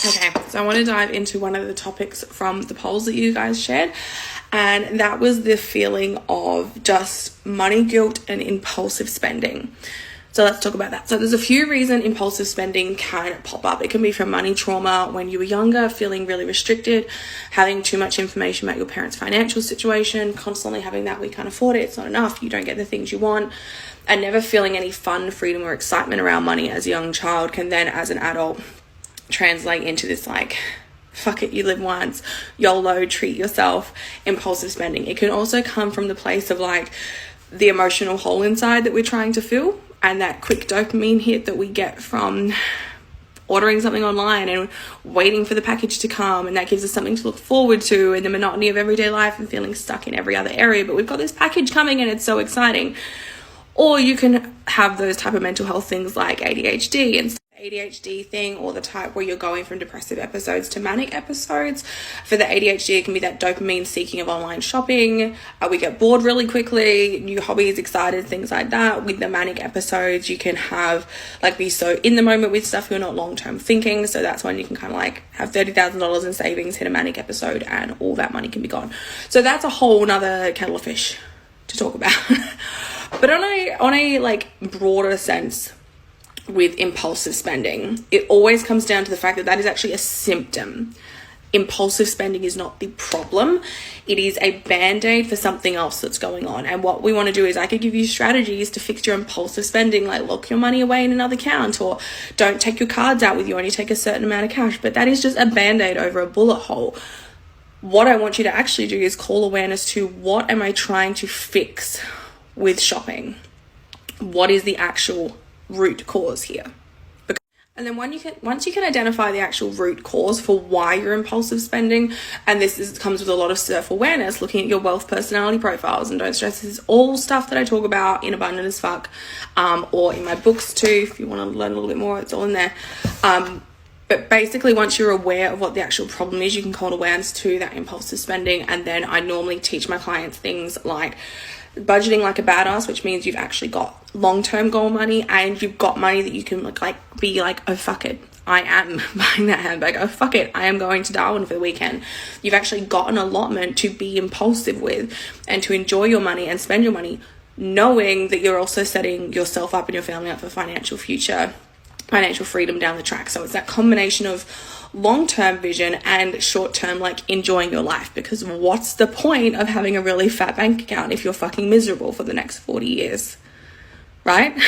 Okay, so I want to dive into one of the topics from the polls that you guys shared, and that was the feeling of just money guilt and impulsive spending. So let's talk about that. So there's a few reasons impulsive spending can pop up. It can be from money trauma when you were younger, feeling really restricted, having too much information about your parents' financial situation, constantly having that we can't afford it, it's not enough, you don't get the things you want, and never feeling any fun, freedom, or excitement around money as a young child can then, as an adult, translate into this like, fuck it, you live once, YOLO, treat yourself, impulsive spending. It can also come from the place of like the emotional hole inside that we're trying to fill, and that quick dopamine hit that we get from ordering something online and waiting for the package to come, and that gives us something to look forward to in the monotony of everyday life and feeling stuck in every other area, but we've got this package coming and it's so exciting. Or you can have those type of mental health things like ADHD and ADHD thing, or the type where you're going from depressive episodes to manic episodes. For the ADHD, it can be that dopamine seeking of online shopping. We get bored really quickly, new hobbies, excited, things like that. With the manic episodes, you can have like be so in the moment with stuff, you're not long-term thinking. So that's when you can kind of like have $30,000 in savings, hit a manic episode, and all that money can be gone. So that's a whole nother kettle of fish to talk about. But on a like broader sense, with impulsive spending, it always comes down to the fact that that is actually a symptom. Impulsive spending is not the problem. It is a band-aid for something else that's going on. And what we want to do is I could give you strategies to fix your impulsive spending, like lock your money away in another account, or don't take your cards out with you, only take a certain amount of cash. But that is just a band-aid over a bullet hole. What I want you to actually do is call awareness to, what am I trying to fix with shopping? What is the actual root cause here? And then once you can identify the actual root cause for why you're impulsive spending, and comes with a lot of self-awareness, looking at your wealth personality profiles, and don't stress, this is all stuff that I talk about in Abundant as Fuck, or in my books too, if you want to learn a little bit more, it's all in there. But basically, once you're aware of what the actual problem is, you can call awareness to that impulsive spending. And then I normally teach my clients things like budgeting like a badass, which means you've actually got long-term goal money, and you've got money that you can like be like, oh fuck it, I am buying that handbag, oh fuck it, I am going to Darwin for the weekend. You've actually got an allotment to be impulsive with and to enjoy your money and spend your money, knowing that you're also setting yourself up and your family up for financial freedom down the track. So it's that combination of long-term vision and short-term, like enjoying your life, because what's the point of having a really fat bank account if you're fucking miserable for the next 40 years, right?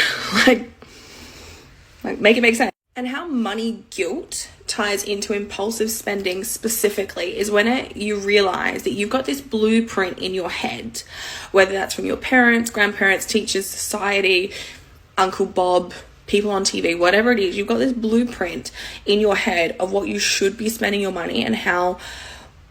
like make it make sense. And how money guilt ties into impulsive spending specifically is when you realize that you've got this blueprint in your head, whether that's from your parents, grandparents, teachers, society, Uncle Bob, people on TV, whatever it is, you've got this blueprint in your head of what you should be spending your money and how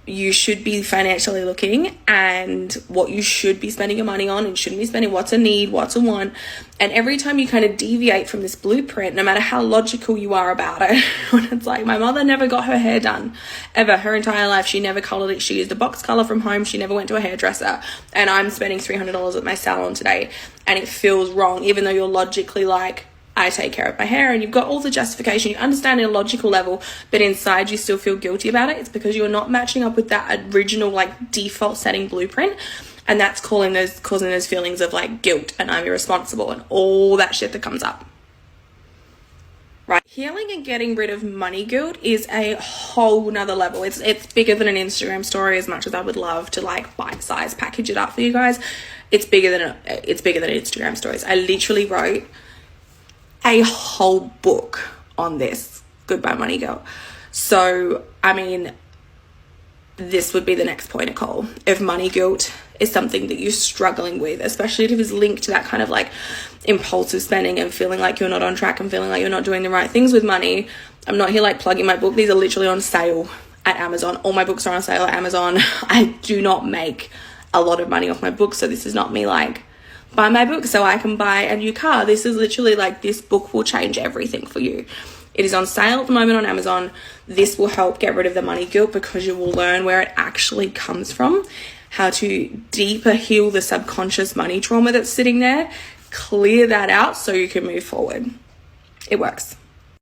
you should be financially looking, and what you should be spending your money on and shouldn't be spending, what's a need, what's a want. And every time you kind of deviate from this blueprint, no matter how logical you are about it, when it's like, my mother never got her hair done ever, her entire life, she never colored it, she used a box color from home, she never went to a hairdresser, and I'm spending $300 at my salon today, and it feels wrong, even though you're logically like, I take care of my hair, and you've got all the justification, you understand at a logical level, but inside you still feel guilty about it. It's because you're not matching up with that original like default setting blueprint, and that's causing those feelings of like guilt and I'm irresponsible and all that shit that comes up. Right? Healing and getting rid of money guilt is a whole nother level. It's bigger than an Instagram story. As much as I would love to like bite-size package it up for you guys, it's bigger than Instagram stories. I literally wrote a whole book on this, Goodbye Money Girl. So, I mean, this would be the next point of call. If money guilt is something that you're struggling with, especially if it's linked to that kind of like impulsive spending and feeling like you're not on track and feeling like you're not doing the right things with money, I'm not here like plugging my book. These are literally on sale at Amazon. All my books are on sale at Amazon. I do not make a lot of money off my books, so this is not me like, buy my book so I can buy a new car. This is literally like, this book will change everything for you. It is on sale at the moment on Amazon. This will help get rid of the money guilt, because you will learn where it actually comes from, how to deeper heal the subconscious money trauma that's sitting there, clear that out so you can move forward. It works.